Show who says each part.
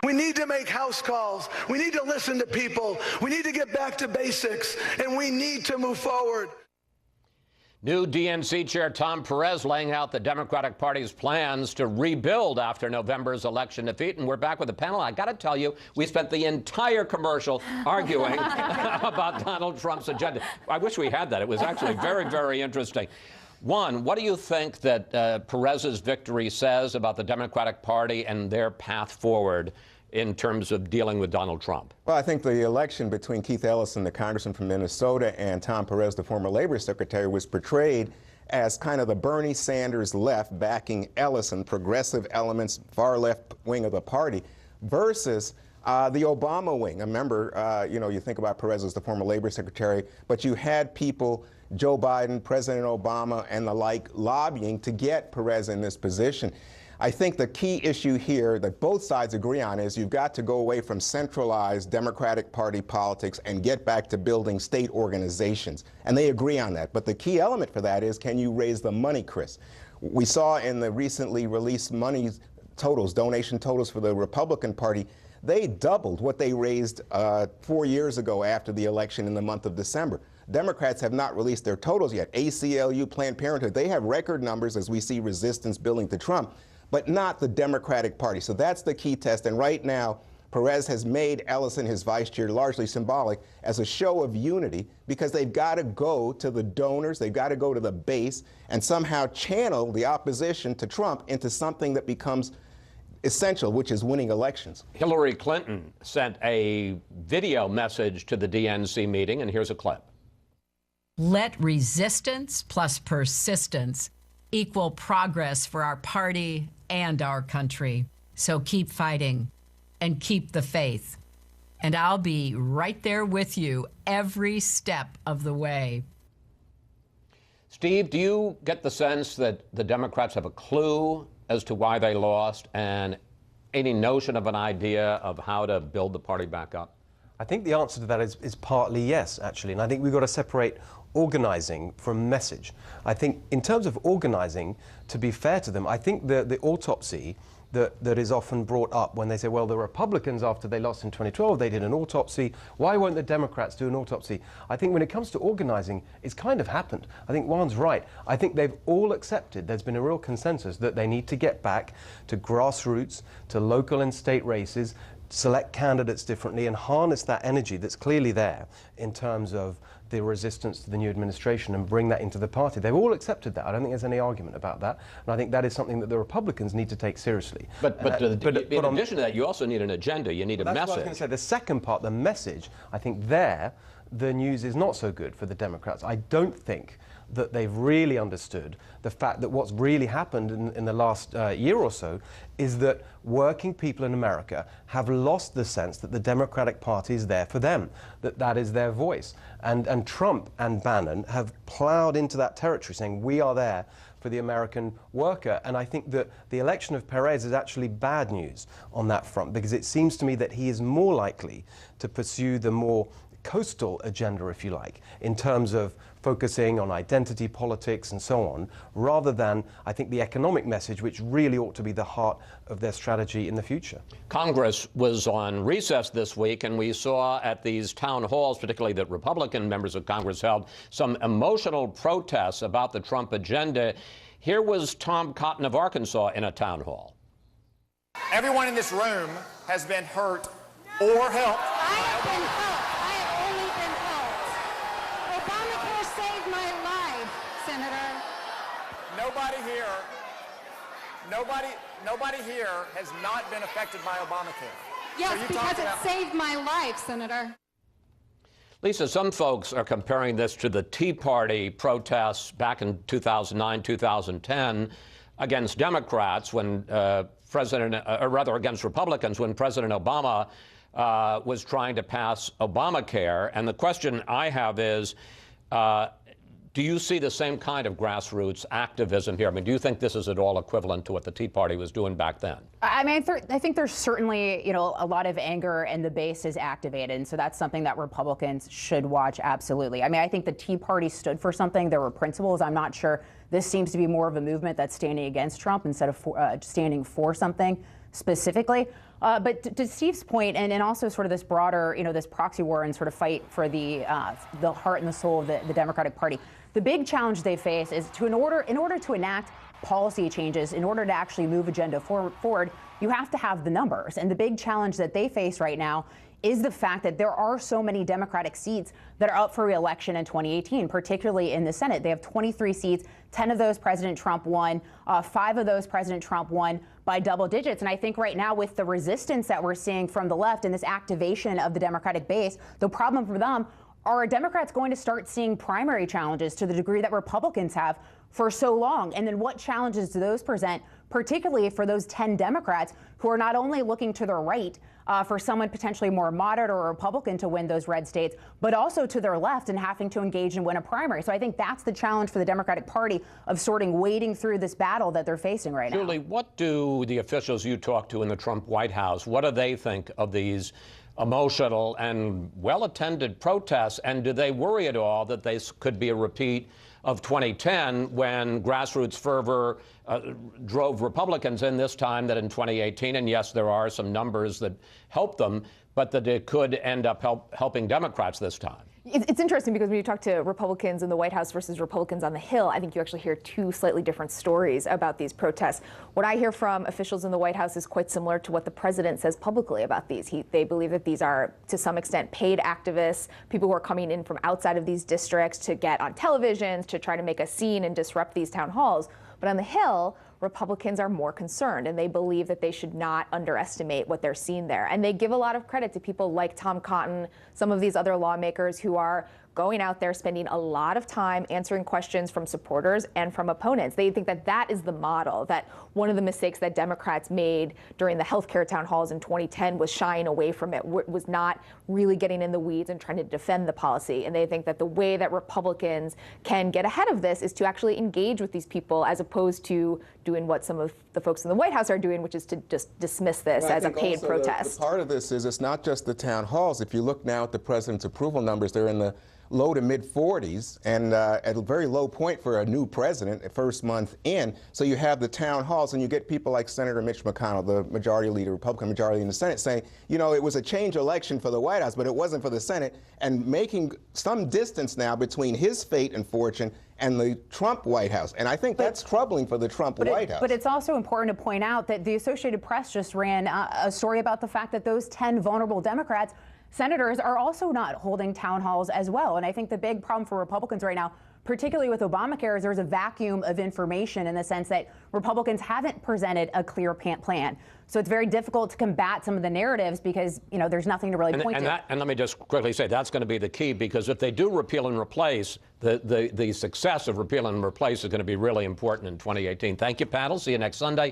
Speaker 1: We need to make house calls. We need to listen to people. We need to get back to basics, and we need to move forward.
Speaker 2: New DNC Chair Tom Perez laying out the Democratic Party's plans to rebuild after November's election defeat. And we're back with the panel. I got to tell you, we spent the entire commercial arguing about Donald Trump's agenda. I wish we had that. It was actually very, very interesting. One, what do you think that Perez's victory says about the Democratic Party and their path forward in terms of dealing with Donald Trump?
Speaker 3: Well, I think the election between Keith Ellison, the congressman from Minnesota, and Tom Perez, the former labor secretary, was portrayed as kind of the Bernie Sanders left backing Ellison, progressive elements, far left wing of the party, versus the Obama wing. Remember, you think about Perez as the former labor secretary, but you had people, Joe Biden, President Obama, and the like, lobbying to get Perez in this position. I think the key issue here that both sides agree on is you've got to go away from centralized Democratic Party politics and get back to building state organizations. And they agree on that. But the key element for that is, can you raise the money, Chris? We saw in the recently released money totals, donation totals for the Republican Party, they doubled what they raised 4 years ago after the election in the month of December. Democrats have not released their totals yet. ACLU, Planned Parenthood, they have record numbers as we see resistance building to Trump, but not the Democratic Party. So that's the key test. And right now, Perez has made Ellison, his vice chair, largely symbolic as a show of unity, because they've got to go to the donors, they've got to go to the base, and somehow channel the opposition to Trump into something that becomes essential, which is winning elections.
Speaker 2: Hillary Clinton sent a video message to the DNC meeting, and here's a clip.
Speaker 4: Let resistance plus persistence equal progress for our party and our country. So keep fighting and keep the faith. And I'll be right there with you every step of the way.
Speaker 2: Steve, do you get the sense that the Democrats have a clue as to why they lost and any notion of an idea of how to build the party back up?
Speaker 5: I think the answer to that is partly yes, actually. And I think we've got to separate organizing from message. I think in terms of organizing, to be fair to them, I think the autopsy that is often brought up when they say, well, the Republicans, after they lost in 2012, they did an autopsy. Why won't the Democrats do an autopsy? I think when it comes to organizing, it's kind of happened. I think Juan's right. I think they've all accepted, there's been a real consensus that they need to get back to grassroots, to local and state races, select candidates differently, and harness that energy that's clearly there in terms of the resistance to the new administration and bring that into the party. They've all accepted that. I don't think there's any argument about that. And I think that is something that the Republicans need to take seriously.
Speaker 2: But in addition to that, you also need an agenda. You need a message.
Speaker 5: That's what I was going to say. The second part, the message, I think there, the news is not so good for the Democrats. I don't think that they've really understood the fact that what's really happened in the last year or so is that working people in America have lost the sense that the Democratic Party is there for them, that is their voice. And Trump and Bannon have plowed into that territory saying, we are there for the American worker. And I think that the election of Perez is actually bad news on that front, because it seems to me that he is more likely to pursue the more coastal agenda, if you like, in terms of focusing on identity politics and so on, rather than, I think, the economic message, which really ought to be the heart of their strategy in the future.
Speaker 2: Congress was on recess this week, and we saw at these town halls, particularly that Republican members of Congress held, some emotional protests about the Trump agenda. Here was Tom Cotton of Arkansas in a town hall.
Speaker 6: Everyone in this room has been hurt or helped.
Speaker 7: I have been helped. I have only been helped. Obamacare saved my life, Senator.
Speaker 6: Nobody here has not been affected by Obamacare.
Speaker 7: Yes, so because it saved my life, Senator.
Speaker 2: Lisa, some folks are comparing this to the Tea Party protests back in 2009, 2010 against Democrats when against Republicans when President Obama was trying to pass Obamacare. And the question I have is, do you see the same kind of grassroots activism here? I mean, do you think this is at all equivalent to what the Tea Party was doing back then?
Speaker 8: I mean, I think there's certainly, a lot of anger, and the base is activated. And so that's something that Republicans should watch, absolutely. I mean, I think the Tea Party stood for something. There were principles. I'm not sure. This seems to be more of a movement that's standing against Trump instead of standing for something. specifically. But to Steve's point, and also sort of this broader, this proxy war and sort of fight for the heart and the soul of the Democratic Party, the big challenge they face is in order to enact policy changes, in order to actually move agenda forward, you have to have the numbers. And the big challenge that they face right now is the fact that there are so many Democratic seats that are up for re-election in 2018, particularly in the Senate. They have 23 seats, 10 of those President Trump won, 5 of those President Trump won by double digits. And I think right now with the resistance that we're seeing from the left and this activation of the Democratic base, the problem for them are Democrats going to start seeing primary challenges to the degree that Republicans have for so long? And then what challenges do those present, particularly for those 10 Democrats who are not only looking to their right for someone potentially more moderate or Republican to win those red states, but also to their left and having to engage and win a primary. So I think that's the challenge for the Democratic Party of wading through this battle that they're facing right now.
Speaker 2: Julie, what do the officials you talk to in the Trump White House, what do they think of these emotional and well-attended protests? And do they worry at all that they could be a repeat of 2010 when grassroots fervor drove Republicans in this time that in 2018, and yes, there are some numbers that help them, but that it could end up helping Democrats this time?
Speaker 9: It's interesting because when you talk to Republicans in the White House versus Republicans on the Hill, I think you actually hear two slightly different stories about these protests. What I hear from officials in the White House is quite similar to what the president says publicly about these. They believe that these are, to some extent, paid activists, people who are coming in from outside of these districts to get on televisions, to try to make a scene and disrupt these town halls. But on the Hill, Republicans are more concerned, and they believe that they should not underestimate what they're seeing there. And they give a lot of credit to people like Tom Cotton, some of these other lawmakers who are going out there, spending a lot of time answering questions from supporters and from opponents. They think that that is the model, that one of the mistakes that Democrats made during the healthcare town halls in 2010 was shying away from it, was not really getting in the weeds and trying to defend the policy. And they think that the way that Republicans can get ahead of this is to actually engage with these people as opposed to doing what some of the folks in the White House are doing, which is to just dismiss this as a paid protest.
Speaker 3: The part of this is it's not just the town halls. If you look now at the president's approval numbers, they're in the low to mid 40s, and at a very low point for a new president, first month in. So you have the town halls, and you get people like Senator Mitch McConnell, the majority leader, Republican majority in the Senate, saying, it was a change election for the White House, but it wasn't for the Senate, and making some distance now between his fate and fortune and the Trump White House. And I think that's troubling for the Trump White House.
Speaker 8: But it's also important to point out that the Associated Press just ran a story about the fact that those 10 vulnerable Democrats senators are also not holding town halls as well. And I think the big problem for Republicans right now, particularly with Obamacare, is there's a vacuum of information in the sense that Republicans haven't presented a clear plan. So it's very difficult to combat some of the narratives because, there's nothing to really point to.
Speaker 2: And let me just quickly say that's going to be the key, because if they do repeal and replace, the success of repeal and replace is going to be really important in 2018. Thank you, panel. See you next Sunday.